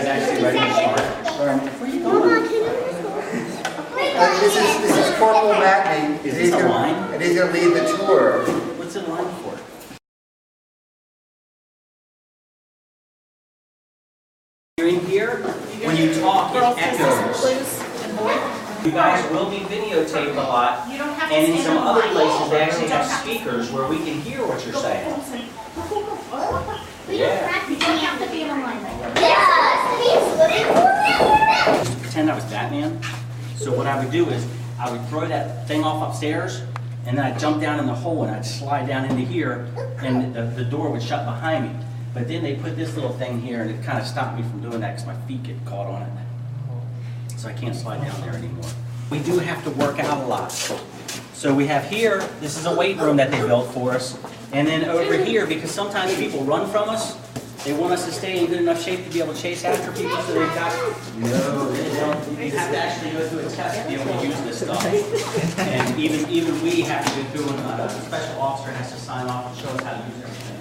guys actually ready to start? This is Corporal Matney. Is this a line? And he's going to lead the tour. What's the line for? Hearing here, when you talk, it echoes. You guys will be videotaped a lot, and in some other places they actually have speakers where we can hear what you're saying. Yeah. Just pretend I was Batman. So what I would do is I would throw that thing off upstairs, and then I'd jump down in the hole and I'd slide down into here, and the door would shut behind me. But then they put this little thing here, and it kind of stopped me from doing that because my feet get caught on it. So I can't slide down there anymore. We do have to work out a lot. So we have here, this is a weight room that they built for us. And then over here, because sometimes people run from us, they want us to stay in good enough shape to be able to chase after people, so they've got, no, they don't. You have to actually go through a test to be able to use this stuff. And even we have to go through, a special officer has to sign off and show us how to use everything.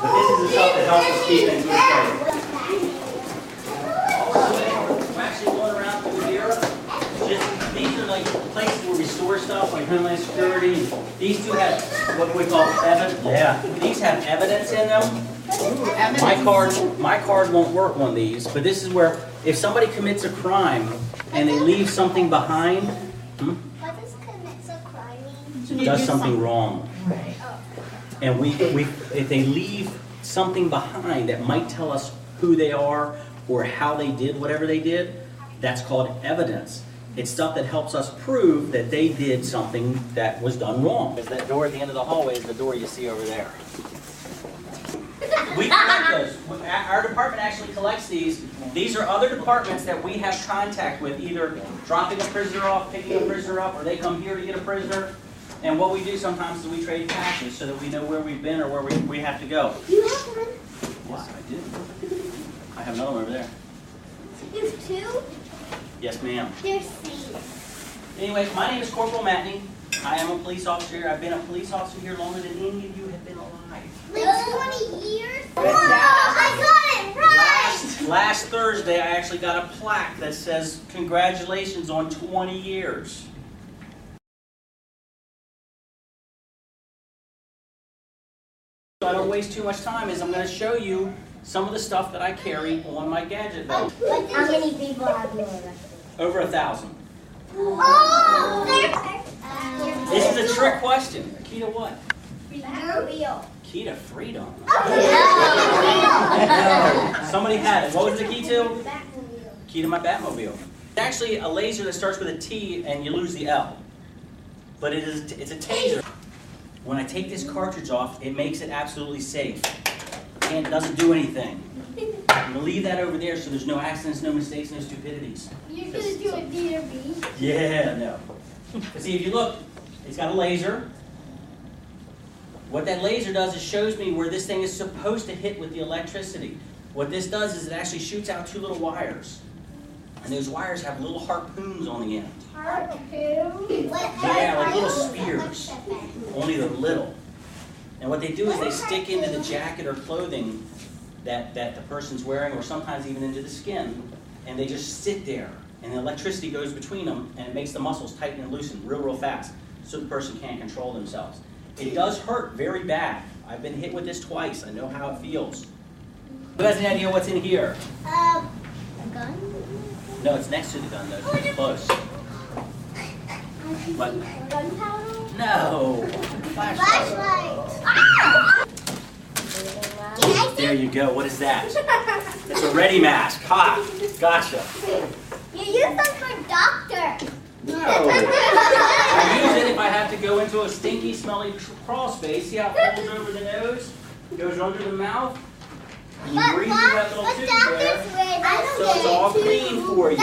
But this is the stuff that helps us keep in good shape. We're actually going around through here. These are like places where we store stuff, like Homeland Security. These two have what we call evidence. Yeah, these have evidence in them. My card won't work on these, but this is where if somebody commits a crime and they leave something behind, What does commits a crime mean? Does something wrong. And if they leave something behind that might tell us who they are or how they did whatever they did, that's called evidence. It's stuff that helps us prove that they did something that was done wrong. Because that door at the end of the hallway is the door you see over there. We collect those. Our department actually collects these. These are other departments that we have contact with, either dropping a prisoner off, picking a prisoner up, or they come here to get a prisoner. And what we do sometimes is we trade patches so that we know where we've been or where we have to go. You have one? Yes, I do. I have another one over there. You have two? Yes, ma'am. They're safe. Anyway, my name is Corporal Matney. I am a police officer here. I've been a police officer here longer than any of you have been alive. Like 20 years? Wow, I got it right! Last Thursday, I actually got a plaque that says, congratulations on 20 years. So I don't waste too much time, I'm going to show you some of the stuff that I carry on my gadget belt. How many people have you arrested? Over 1,000. Oh! This is a trick question. Key to what? Batmobile. Key to freedom. Oh, No. Somebody had it. What was the key to? Batmobile. Key to my Batmobile. It's actually a laser that starts with a T and you lose the L. But it's a taser. When I take this cartridge off, it makes it absolutely safe. And it doesn't do anything. I'm going to leave that over there so there's no accidents, no mistakes, no stupidities. You're going to do a DRB? Yeah, no. But see, if you look, it's got a laser. What that laser does is shows me where this thing is supposed to hit with the electricity. What this does is it actually shoots out two little wires. And those wires have little harpoons on the end. Harpoon? Yeah, like little spears. Only they're little. And what they do is they stick into the jacket or clothing that the person's wearing, or sometimes even into the skin, and they just sit there. And the electricity goes between them, and it makes the muscles tighten and loosen real fast, so the person can't control themselves. It does hurt very bad. I've been hit with this twice. I know how it feels. Who has any idea what's in here? A gun? No, it's next to the gun, though. It's close. What? Gunpowder? No. Flashlight. Ah! There you go. What is that? It's a ready mask. Ha! Gotcha. You use them for doctor. No. I use it if I have to go into a stinky, smelly crawl space. See how it folds over the nose, goes under the mouth, and you breathe through that little tube there, so it's all clean for you.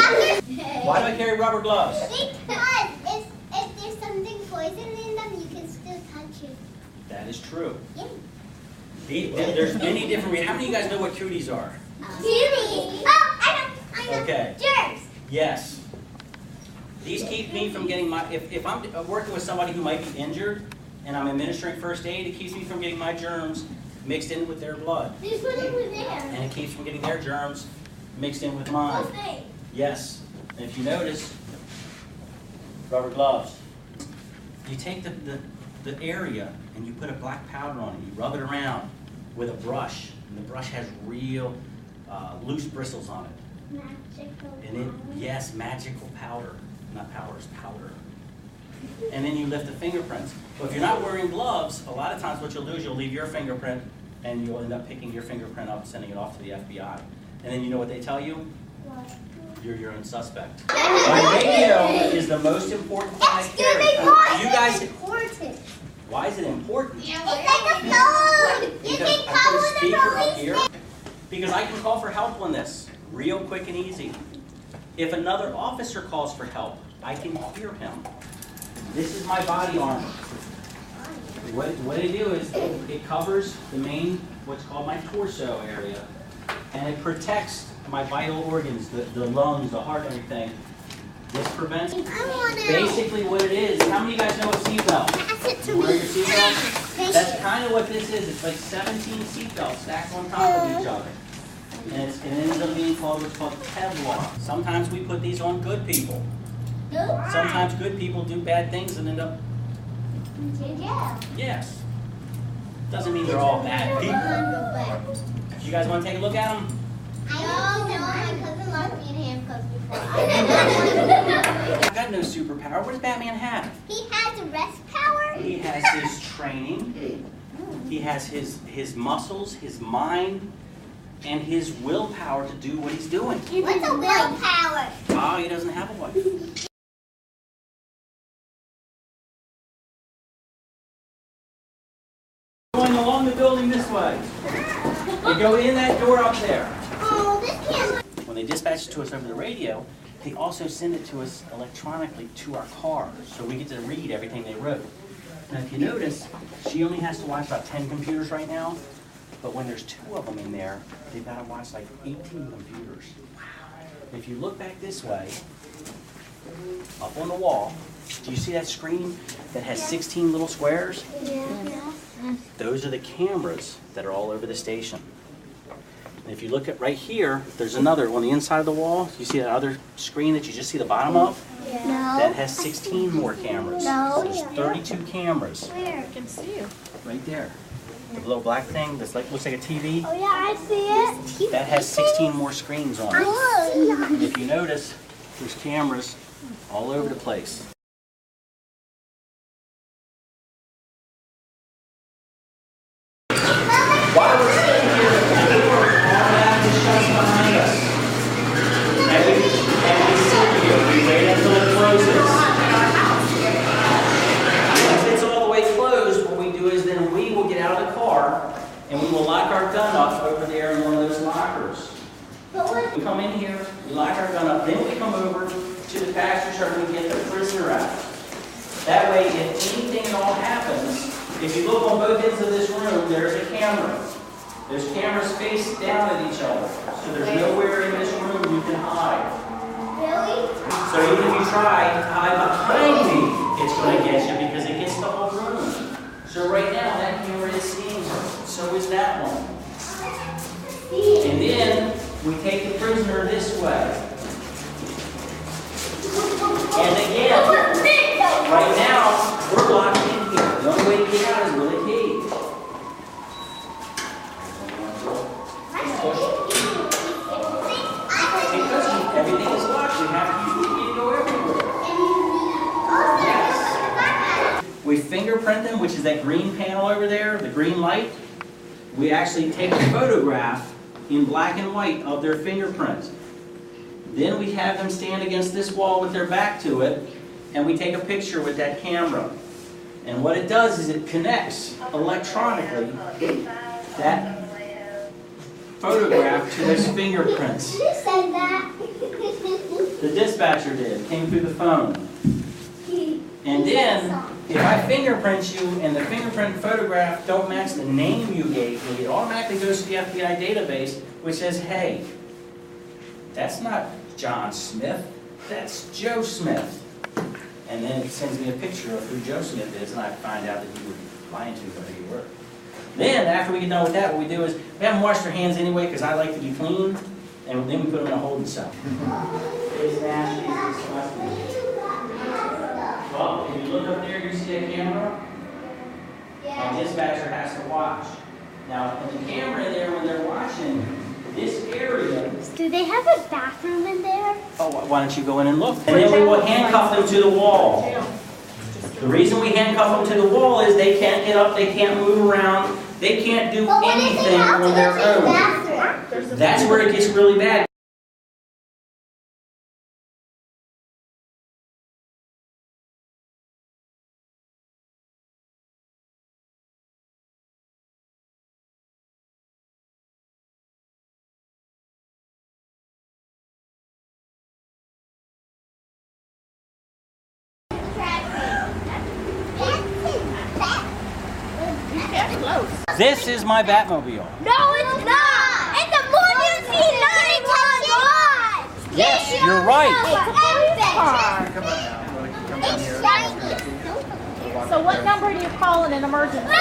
Why do I carry rubber gloves? Because if there's something poison in them, you can still touch it. That is true. Yeah. There's many different. How many of you guys know what cooties are? Cuties. Oh, I know. Okay. Germs. Yes. These keep me from getting my, if I'm working with somebody who might be injured and I'm administering first aid, it keeps me from getting my germs mixed in with their blood. There's one over there. And it keeps from getting their germs mixed in with mine. Yes. And if you notice, rubber gloves. You take the area and you put a black powder on it. You rub it around with a brush. And the brush has real loose bristles on it. Magical. And yes, magical powder. Not powder, it's powder. And then you lift the fingerprints. Well, if you're not wearing gloves, a lot of times what you'll do is you'll leave your fingerprint and you'll end up picking your fingerprint up and sending it off to the FBI. And then you know what they tell you? What? You're your own suspect. My radio is the most important thing I carry. You guys, Important. why is it important? It's like a phone. You Because can I call put a the speaker up police. here because I can call for help on this real quick and easy. If another officer calls for help, I can hear him. This is my body armor. What I do is it covers the main, what's called my torso area, and it protects my vital organs, the lungs, the heart, everything. This prevents. Basically what it is, how many of you guys know what seatbelt? Pass it to You wear your me. seatbelt? That's kind of what this is. It's like 17 seatbelts stacked on top of each other. And it ends up being called what's called Kevlar. Sometimes we put these on good people. Sometimes good people do bad things and end up, Yeah. yes. Doesn't mean they're all bad people. You guys want to take a look at them? I know my cousin locked me in handcuffs before. I got no superpower. What does Batman have? He has arrest power. He has his training. He has his muscles, his mind, and his willpower to do what he's doing. What's a willpower? Oh, he doesn't have a wife. Going along the building this way. You go in that door up there. Oh, this can't. When they dispatch it to us over the radio, they also send it to us electronically to our cars, so we get to read everything they wrote. Now, if you notice, she only has to watch about 10 computers right now, but when there's 2 of them in there, they've got to watch like 18 computers. If you look back this way, up on the wall, do you see that screen that has 16 little squares? Yeah. Those are the cameras that are all over the station. And if you look at right here, there's another on the inside of the wall. You see that other screen that you just see the bottom of? That has 16 more cameras. No. So there's 32 cameras Where? I can see you. right there. The little black thing that's like looks like a TV. Oh yeah, I see it. That has 16 more screens on it. I see And if you notice, there's cameras all over the place. While we're sitting here, the door automatically shuts behind us. And we sit here, we wait until it closes. Once it's all the way closed, what we do is then we will get out of the car and we will lock our gun up over there in one of those lockers. We come in here, we lock our gun up, then we come over to the passenger side and we get the prisoner out. That way, if anything at all happens, if you look on both ends of this room, there's a camera. There's cameras faced down at each other. So there's nowhere in this room you can hide. Really? So even if you try to hide behind me, it's going to get you because it gets the whole room. So right now, that camera is seeing her. So is that one. And then we take the prisoner this way. And again, right now, we're locked in here. The only way to get out is with a key. Because everything is locked, we have to use the key to go everywhere. Yes. We fingerprint them, which is that green panel over there, the green light. We actually take a photograph in black and white of their fingerprints. Then we have them stand against this wall with their back to it, and we take a picture with that camera. And what it does is it connects electronically that photograph to those fingerprints. Who said that? The dispatcher did, came through the phone. And then, if I fingerprint you and the fingerprint photograph don't match the name you gave me, it automatically goes to the FBI database, which says, hey, that's not John Smith, that's Joe Smith. And then it sends me a picture of who Joe Smith is, and I find out that you were lying to who you were. Then, after we get done with that, what we do is, we have them wash their hands anyway, because I like to be clean. and then we put them in a holding cell. It's nasty, it's disgusting. Well, if you look up there, you see a camera? Yeah. My dispatcher has to watch. Now, in the camera in there, when they're watching this area, Do they have a bathroom in there? oh, why don't you go in and look? And then we will handcuff them to the wall. The reason we handcuff them to the wall is they can't get up, they can't move around, they can't do But what if they anything have to on go their to the own. bathroom? That's where it gets really bad. This is my Batmobile. No, it's not! In the morning you see 911! Yes, you're right. Come on now. Come down here. It's So what number do you call in an emergency?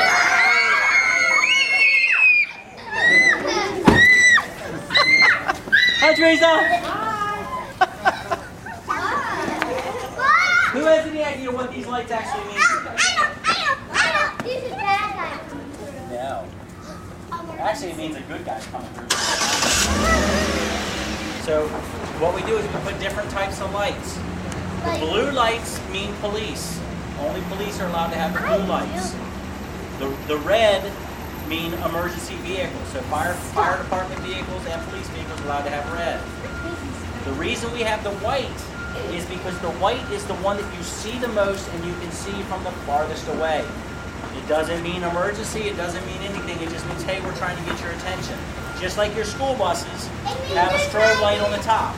Hi, Teresa. Who has any idea what these lights actually mean? This is bad guy. No. Actually, it means a good guy's coming through. So, what we do is we put different types of lights. The blue lights mean police. Only police are allowed to have the blue lights. The red mean emergency vehicles. So fire department vehicles and police vehicles are allowed to have red. The reason we have the white is because the white is the one that you see the most and you can see from the farthest away. It doesn't mean emergency, it doesn't mean anything, it just means, hey, we're trying to get your attention. Just like your school buses have a strobe light on the top.